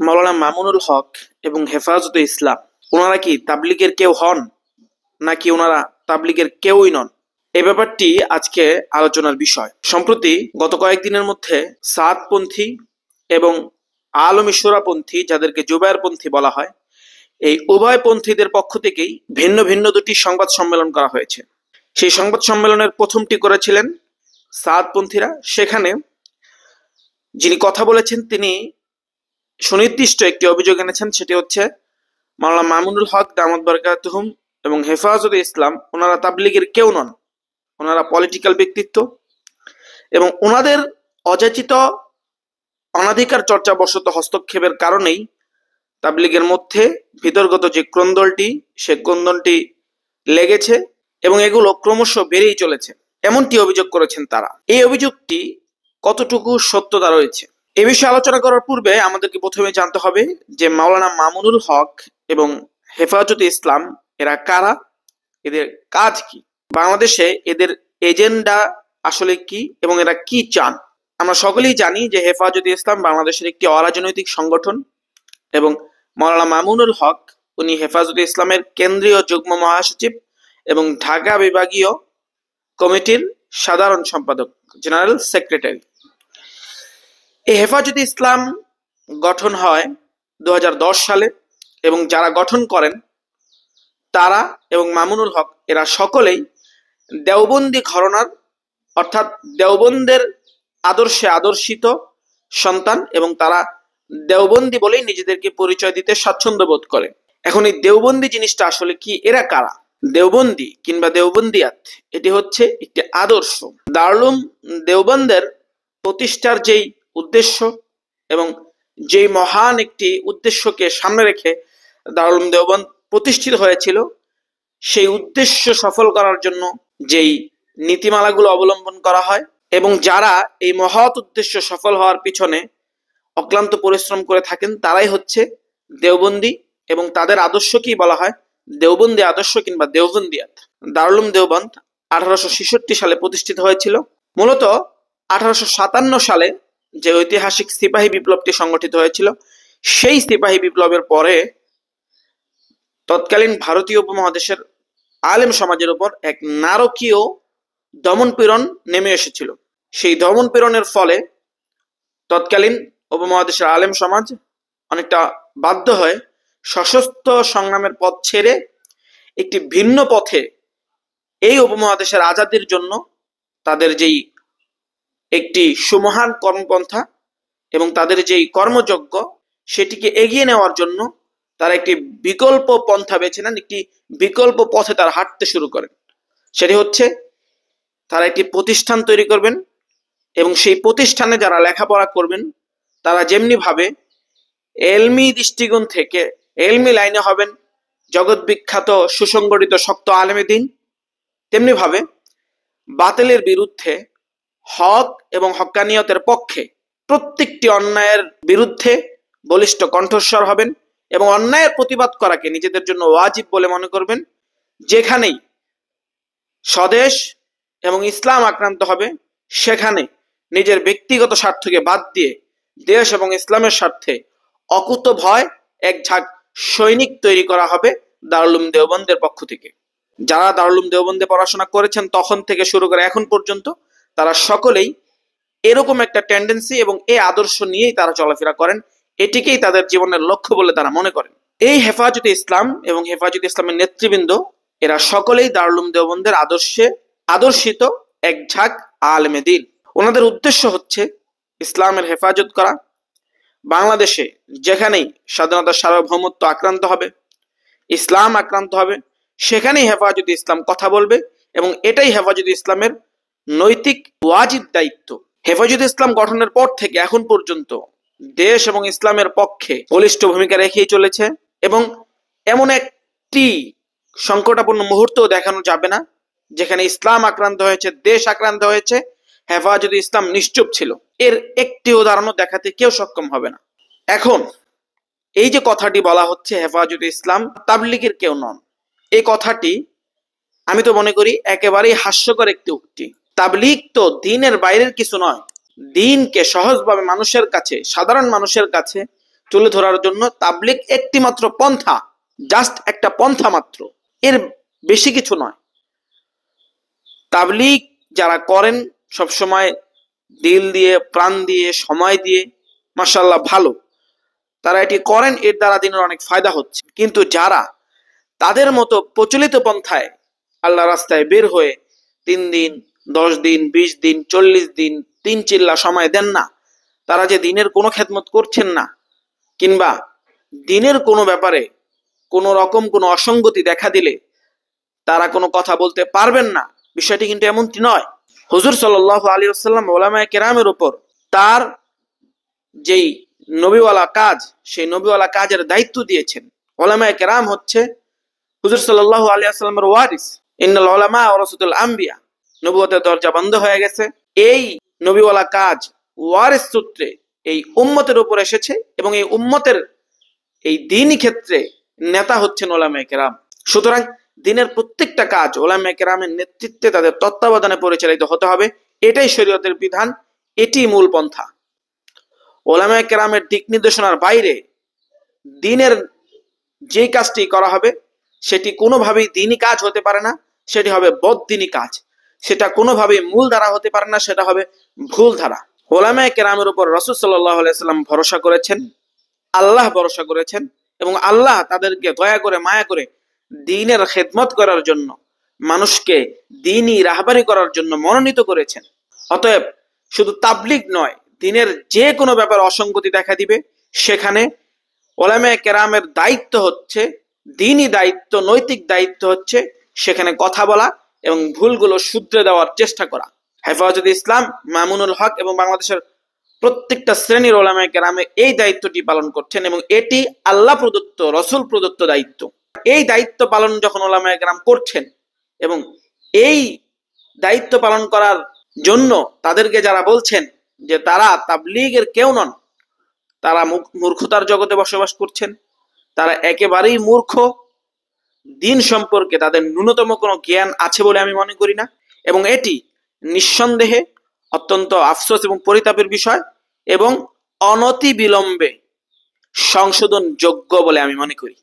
মাওলানা মামুনুল হক এবং হেফাজতে ইসলাম ওনারা কি তাবলিগের কেউ হন, নাকি ওনারা তাবলিগের কেউই নন? এই ব্যাপারটি আজকে আলোচনার বিষয়। সম্প্রতি গত কয়েকদিনের মধ্যে সাদপন্থী এবং আলমী শূরাপন্থী, যাদেরকে জুবায়েরপন্থী বলা হয়, এই উভয় পন্থীদের পক্ষ থেকেই ভিন্ন ভিন্ন দুটি সংবাদ সম্মেলন করা হয়েছে। সেই সংবাদ সম্মেলনের প্রথমটি করেছিলেন সাদপন্থীরা। সেখানে যিনি কথা বলেছেন তিনি সুনির্দিষ্ট একটি অভিযোগ এনেছেন, সেটি হচ্ছে মাওলানা মামুনুল হক দামাত বারাকাতুহুম এবং হেফাজতে ইসলাম ওনারা তাবলিগের কেউ নন, ওনারা পলিটিক্যাল ব্যক্তিত্ব এবং ওনাদের অযাচিত অনাধিকার চর্চা বশত হস্তক্ষেপের কারণেই তাবলিগের মধ্যে ভিতর্গত যে ক্রন্দলটি, সে ক্রন্দনটি লেগেছে এবং এগুলো ক্রমশ বেড়েই চলেছে, এমনটি অভিযোগ করেছেন তারা। এই অভিযোগটি কতটুকু সত্যতা রয়েছে এ বিষয়ে আলোচনা করার পূর্বে আমাদেরকে প্রথমে জানতে হবে যে মাওলানা মামুনুল হক এবং হেফাজতে ইসলাম এরা কারা, এদের কাজ কি, বাংলাদেশে এদের এজেন্ডা আসলে কি এবং এরা কি চান। আমরা সকলেই জানি যে হেফাজতে ইসলাম বাংলাদেশের একটি অরাজনৈতিক সংগঠন এবং মাওলানা মামুনুল হক উনি হেফাজতে ইসলামের কেন্দ্রীয় যুগ্ম মহাসচিব এবং ঢাকা বিভাগীয় কমিটির সাধারণ সম্পাদক, জেনারেল সেক্রেটারি। এই হেফাজতে ইসলাম গঠন হয় 2010 সালে এবং যারা গঠন করেন তারা এবং মামুনুল হক এরা সকলেই দেওবন্দি ঘরানার অর্থাৎ দেওবন্দের আদর্শে আদর্শিত সন্তান এবং তারা দেওবন্দি বলেই নিজেদেরকে পরিচয় দিতে স্বাচ্ছন্দ্য বোধ করে। এখন এই দেওবন্দি জিনিসটা আসলে কি, এরা কারা? দেওবন্দি কিংবা দেওবন্দিয়াত এটি হচ্ছে একটি আদর্শ। দারুল দেওবন্দের প্রতিষ্ঠার যেই উদ্দেশ্য এবং যেই মহান একটি উদ্দেশ্যকে সামনে রেখে দারুল দেওবন্দ প্রতিষ্ঠিত হয়েছিল, সেই উদ্দেশ্য সফল করার জন্য যেই নীতিমালাগুলো অবলম্বন করা হয় এবং যারা এই মহৎ উদ্দেশ্য সফল হওয়ার পিছনে অক্লান্ত পরিশ্রম করে থাকেন তারাই হচ্ছে দেওবন্দি এবং তাদের আদর্শকেই বলা হয় দেওবন্দি আদর্শ কিংবা দেওবন্দিয়াত। দারুল দেওবন্দ 1866 সালে প্রতিষ্ঠিত হয়েছিল। মূলত 1857 সালে যে ঐতিহাসিক সিপাহী বিপ্লবটি সংগঠিত হয়েছিল, সেই সিপাহী বিপ্লবের পরে তৎকালীন ভারতীয় উপমহাদেশের আলেম সমাজের উপর এক নারকীয় দমনপীড়ন নেমে এসেছিল। সেই দমনপীড়নের ফলে তৎকালীন উপমহাদেশের আলেম সমাজ অনেকটা বাধ্য হয়ে সশস্ত্র সংগ্রামের পথ ছেড়ে একটি ভিন্ন পথে এই উপমহাদেশের আজাদির জন্য তাদের যেই একটি সুমহান কর্মপন্থা এবং তাদের যেই কর্মযজ্ঞ সেটিকে এগিয়ে নেওয়ার জন্য তারা একটি বিকল্প পন্থা বেছে নেন, একটি বিকল্প পথে তারা হাঁটতে শুরু করেন। সেটি হচ্ছে তারা একটি প্রতিষ্ঠান তৈরি করবেন এবং সেই প্রতিষ্ঠানে যারা লেখাপড়া করবেন তারা যেমনি ভাবে এলমি দৃষ্টিকোণ থেকে এলমি লাইনে হবেন জগৎ বিখ্যাত সুসংগঠিত শক্ত আলেমে দ্বীন, তেমনি ভাবে বাতিলের বিরুদ্ধে হক এবং হক্কানিয়তের পক্ষে প্রত্যেকটি অন্যায়ের বিরুদ্ধে বলিষ্ঠ কণ্ঠস্বর হবেন এবং অন্যায়ের প্রতিবাদ করাকে নিজেদের জন্য ওয়াজিব বলে মনে করবেন। যেখানেই স্বদেশ এবং ইসলাম আক্রান্ত হবে সেখানে নিজের ব্যক্তিগত স্বার্থকে বাদ দিয়ে দেশ এবং ইসলামের স্বার্থে অকুত ভয় এক ঝাঁক সৈনিক তৈরি করা হবে দারুল দেওবন্দের পক্ষ থেকে। যারা দারুল দেওবন্দে পড়াশোনা করেছেন তখন থেকে শুরু করে এখন পর্যন্ত তারা সকলেই এরকম একটা টেন্ডেন্সি এবং এই আদর্শ নিয়েই তারা চলাফেরা করেন, এটিকেই তাদের জীবনের লক্ষ্য বলে তারা মনে করেন। এই হেফাজতে ইসলাম এবং হেফাজতে ইসলামের নেতৃবৃন্দ এরা সকলেই দারুল দেওবন্দের আদর্শে আদর্শিত এক ঝাঁক আলেমে দ্বীন। ওনাদের উদ্দেশ্য হচ্ছে ইসলামের হেফাজত করা। বাংলাদেশে যেখানেই স্বাধীনতার সার্বভৌমত্ব আক্রান্ত হবে, ইসলাম আক্রান্ত হবে, সেখানেই হেফাজতে ইসলাম কথা বলবে এবং এটাই হেফাজতে ইসলামের নৈতিক ওয়াজিব দায়িত্ব। হেফাজতে ইসলাম গঠনের পর থেকে এখন পর্যন্ত দেশ এবং ইসলামের পক্ষে বলিষ্ঠ ভূমিকা রেখেই চলেছে এবং এমন একটি সংকটাপন্ন মুহূর্তও দেখানো যাবে না যেখানে ইসলাম আক্রান্ত হয়েছে, দেশ আক্রান্ত হয়েছে, হেফাজতে ইসলাম নিশ্চুপ ছিল। এর একটি উদাহরণও দেখাতে কেউ সক্ষম হবে না। এখন এই যে কথাটি বলা হচ্ছে হেফাজতে ইসলাম তাবলিগের কেউ নন, এই কথাটি আমি তো মনে করি একেবারেই হাস্যকর একটি উক্তি। তাবলিগ তো দ্বীনের বাইরের কিছু নয়, দ্বীনকে সহজভাবে মানুষের কাছে, সাধারণ মানুষের কাছে তুলে ধরার জন্য তাবলিগ একটি মাত্র পন্থা, জাস্ট একটা পন্থা মাত্র, এর বেশি কিছু নয়। তাবলিগ যারা করেন সবসময় দিল দিয়ে, প্রাণ দিয়ে, সময় দিয়ে, মাশাআল্লাহ ভালো, তারা এটি করেন, এর দ্বারা দিনের অনেক ফায়দা হচ্ছে। কিন্তু যারা তাদের মতো প্রচলিত পন্থায় আল্লাহ রাস্তায় বের হয়ে 3 দিন, 10 দিন, 20 দিন, 40 দিন 3 চিল্লা সময় দেন না, তারা যে দিনের কোনো খেদমত করছেন না, কিংবা দিনের কোনো ব্যাপারে কোনো রকম কোনো অসঙ্গতি দেখা দিলে তারা কোনো কথা বলতে পারবেন না, বিষয়টি কিন্তু এমনটি নয়। হুজুর সাল্লাল্লাহু আলাইহি ওয়াসাল্লাম উলামায়ে কেরামের উপর তার যেই নবীওয়ালা কাজ, সেই নবীওয়ালা কাজের দায়িত্ব দিয়েছেন। উলামায়ে কেরাম হচ্ছে হুজুর সাল্লাল্লাহু আলাইহি ওয়াসাল্লামের ওয়ারিস। ইন্নাল উলামা ওয়ারাসাতুল আম্বিয়া, নবুয়তের দরজা বন্ধ হয়ে গেছে। এই নবীওয়ালা কাজ ওয়ারিস সূত্রে এই উম্মতের উপর এসেছে, এবং এই উম্মতের এই দ্বীনি ক্ষেত্রে নেতা হচ্ছেন উলামায়ে কেরাম। সুতরাং দিনের প্রত্যেকটা কাজ উলামায়ে কেরামের নেতৃত্বে, তাদের তত্ত্বাবধানে পরিচালিত হতে হবে। এটাই শরীয়তের বিধান, এটি মূল পন্থা। উলামায়ে কেরামের দিক নির্দেশনার বাইরে দিনের যে কাজটি করা হবে সেটি কোনোভাবেই দ্বীনি কাজ হতে পারে না, সেটি হবে বদ্দীনি কাজ। সেটা কোনোভাবেই মূল ধারা হতে পারে না, সেটা হবে ভুল ধারা। উলামায়ে কেরামের উপর রাসূল সাল্লাল্লাহু আলাইহি ওয়াসাল্লাম ভরসা করেছেন, আল্লাহ ভরসা করেছেন, এবং আল্লাহ তাদেরকে দয়া করে, মায়া করে দ্বীনের খেদমত করার জন্য, মানুষকে দ্বীনি রাহবারি করার জন্য মনোনীত করেছেন। অতএব শুধু তাবলিগ নয়, দ্বীনের যে কোনো ব্যাপার অসঙ্গতি দেখা দিবে, সেখানে উলামায়ে কেরামের দায়িত্ব হচ্ছে, দ্বীনি দায়িত্ব, নৈতিক দায়িত্ব হচ্ছে সেখানে কথা বলা এবং ভুলগুলো শুধরে দেওয়ার চেষ্টা করা। হেফাজতে ইসলাম, মামুনুল হক এবং বাংলাদেশের প্রত্যেকটা শ্রেণীর উলামায়ে কেরামে এই দায়িত্বটি পালন করছেন, এবং এটি আল্লাহ প্রদত্ত, রসুল প্রদত্ত দায়িত্ব। এই দায়িত্ব পালন যখন উলামায়ে কেরাম করছেন, এবং এই দায়িত্ব পালন করার জন্য তাদেরকে যারা বলছেন যে তারা তাবলীগের কেউ নন, তারা মূর্খতার জগতে বসবাস করছেন, তারা একেবারেই মূর্খ। দিন সম্পর্কে তাদের ন্যূনতম কোনো জ্ঞান আছে বলে আমি মনে করি না, এবং এটি নিঃসন্দেহে অত্যন্ত আফসোস এবং পরিতাপের বিষয়, এবং অনতি বিলম্বে সংশোধন যোগ্য বলে আমি মনে করি।